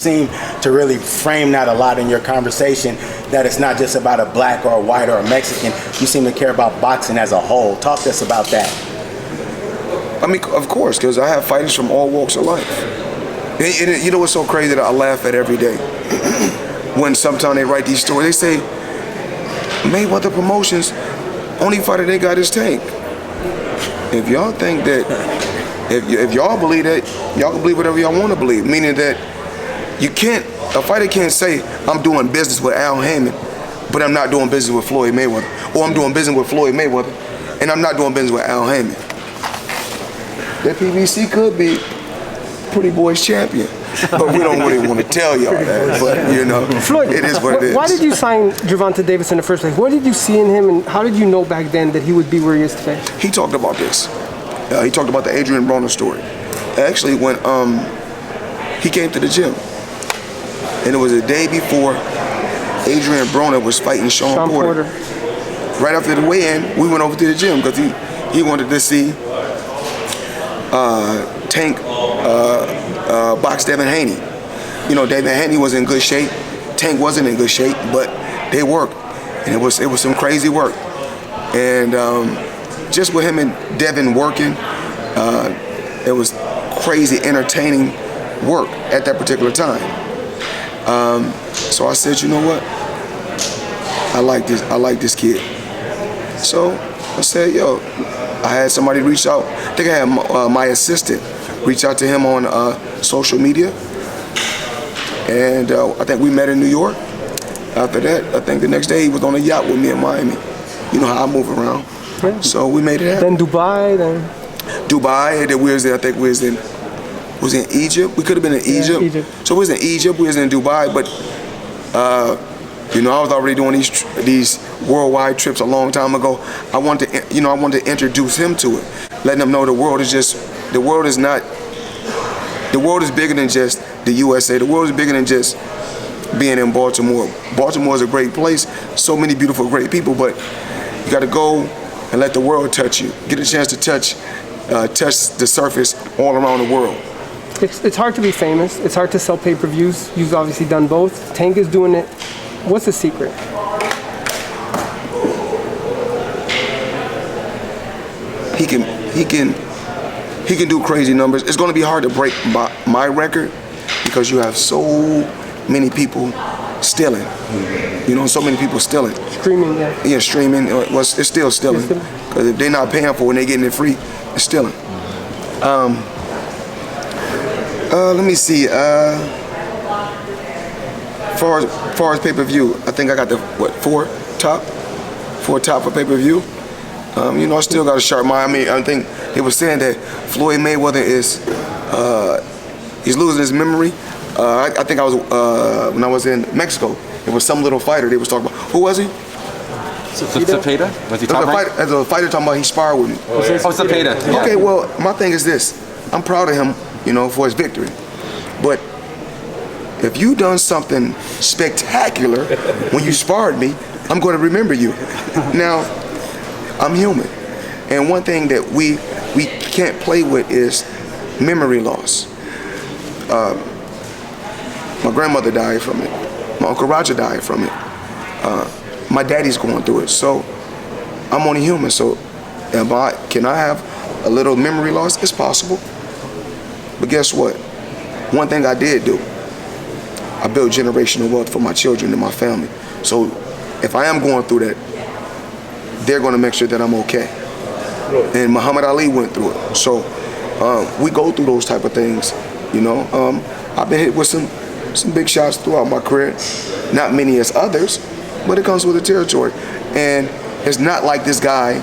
seem to really frame that a lot in your conversation, that it's not just about a black or a white or a Mexican. You seem to care about boxing as a whole. Talk to us about that. I mean, of course, because I have fighters from all walks of life. And you know what's so crazy that I laugh at every day? When sometimes they write these stories, they say, Mayweather Promotions, only fighter they got is Tank. If y'all think that, if y'all believe that, y'all can believe whatever y'all want to believe, meaning that a fighter can't say, I'm doing business with Al Haymon, but I'm not doing business with Floyd Mayweather. Or I'm doing business with Floyd Mayweather, and I'm not doing business with Al Haymon. That PBC could be Pretty Boys champion, but we don't really want to tell y'all that, but you know, Floyd, it is what it is. Why did you sign Gervonta Davis in the first place? What did you see in him, and how did you know back then that he would be where he is today? He talked about this. He talked about the Adrian Broner story. Actually, when he came to the gym, and it was a day before Adrian Broner was fighting Sean Porter. Right after the weigh-in, we went over to the gym because he wanted to see Tank box Devin Haney. You know, Devin Haney was in good shape. Tank wasn't in good shape, but they worked, and it was some crazy work. And just with him and Devin working, it was crazy, entertaining work at that particular time. So I said, you know what? I like this kid. So I said, yo, I had somebody reach out. I think I had my assistant reach out to him on social media. And I think we met in New York. After that, I think the next day he was on a yacht with me in Miami. You know how I move around. Yeah. So we made it happen. Then Dubai, Dubai, and then I think we was in Egypt. We could have been in Egypt. Egypt. So we was in Egypt, we was in Dubai, but you know, I was already doing these worldwide trips a long time ago. I wanted to introduce him to it, letting him know the world is bigger than just the USA. The world is bigger than just being in Baltimore. Baltimore is a great place, so many beautiful, great people, but you got to go and let the world touch you. Get a chance to touch the surface all around the world. It's hard to be famous. It's hard to sell pay-per-views. You've obviously done both. Tank is doing it. What's the secret? He can do crazy numbers. It's going to be hard to break my record because you have so many people stealing. You know, so many people stealing. Streaming, yeah. Yeah, streaming. It's still stealing. Because if they're not paying for it and they're getting it free, it's stealing. Let me see. Far as pay-per-view, I think I got the four top for pay-per-view. You know, I still got a sharp mind. I mean, I think they were saying that Floyd Mayweather he's losing his memory. I think I was when I was in Mexico. It was some little fighter they was talking about. Who was he? Cepeda? Was he top rank? As a fighter talking about he sparred with me. Oh, Cepeda. Yeah. Okay, well, my thing is this. I'm proud of him, you know, for his victory. But if you done something spectacular when you sparred me, I'm going to remember you. Now, I'm human. And one thing that we can't play with is memory loss. My grandmother died from it. My Uncle Roger died from it. My daddy's going through it. So I'm only human. So can I have a little memory loss? It's possible. But guess what? One thing I did do, I built generational wealth for my children and my family. So if I am going through that, they're going to make sure that I'm okay. And Muhammad Ali went through it. So we go through those type of things, you know. I've been hit with some big shots throughout my career. Not many as others, but it comes with the territory. And it's not like this guy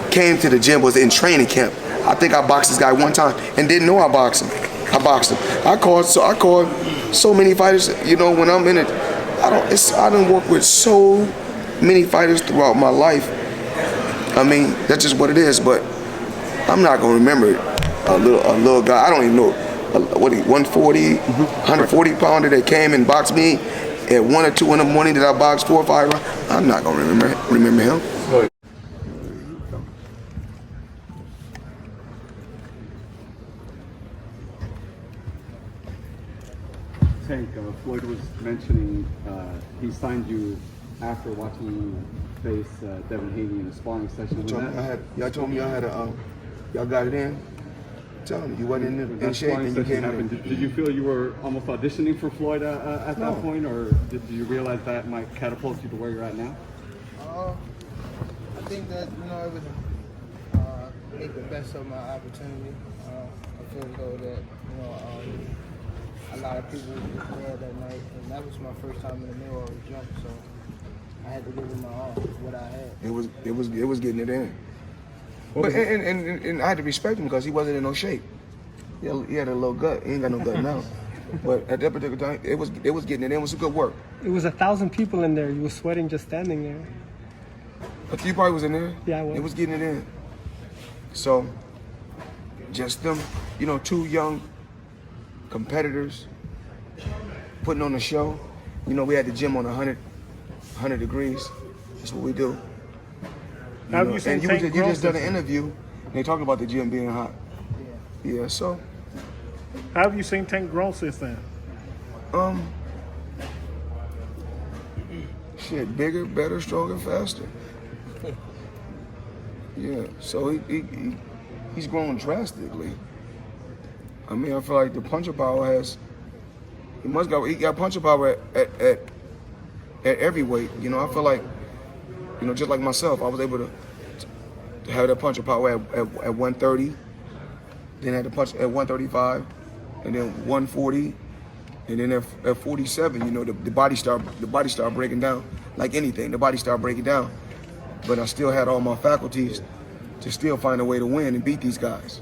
came to the gym, was in training camp. I think I boxed this guy one time and didn't know I boxed him. I called so many fighters, you know, when I'm in it. I don't work with so many fighters throughout my life. I mean, that's just what it is, but I'm not gonna remember a little guy. I don't even know what 140, 140 pounder that came and boxed me at 1 or 2 in the morning that I boxed 4 or 5 rounds. I'm not gonna remember him. Tank, Floyd was mentioning he signed you after watching you face Devin Haney in a sparring session. Y'all told me y'all had a, y'all got it in. Tell me, you wasn't in shape and you came in. Did you feel you were almost auditioning for Floyd at that point, or did you realize that might catapult you to where you're at now? I think that, it would make the best of my opportunity. I feel as though that, a lot of people were there that night, and that was my first time in the middle of a jump, so I had to give it my all, what I had. It was getting it in. But and I had to respect him because he wasn't in no shape. He had a little gut. He ain't got no gut now. But at that particular time, it was getting it in. It was some good work. It was 1,000 people in there. You were sweating just standing there. But you probably was in there. Yeah, I was. It was getting it in. So, just them, two young competitors putting on a show. We had the gym on 100 degrees. That's what we do. Have you seen Tank you just done an interview, and they talking about the gym being hot. Yeah, so. How have you seen Tank grow since then? Shit, bigger, better, stronger, faster. Yeah, so he's grown drastically. I mean, I feel like the puncher power he got puncher power at every weight. I feel like, just like myself, I was able to have that puncher power at 130, then had to punch at 135, and then 140, and then at 47, the body started breaking down. Like anything, the body started breaking down. But I still had all my faculties to still find a way to win and beat these guys.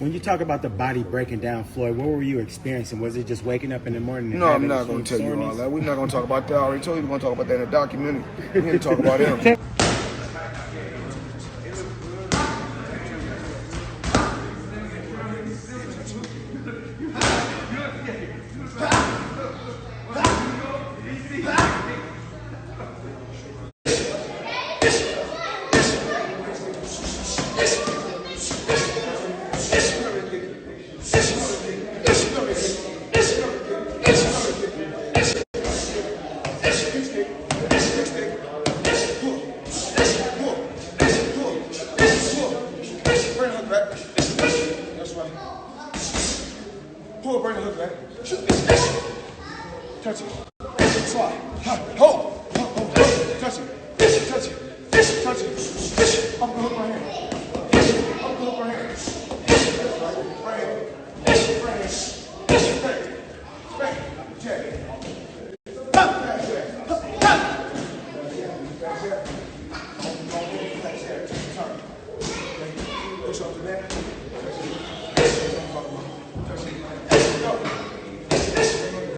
When you talk about the body breaking down, Floyd, what were you experiencing? Was it just waking up in the morning? And No, I'm not going to tell you all that. We're not going to talk about that. I already told you we're going to talk about that in a documentary. We're going to talk about him. Pull, bring the hook back. Touch it. Slide. Hold. Touch it. Touch it. Touch it. Up the hook right here.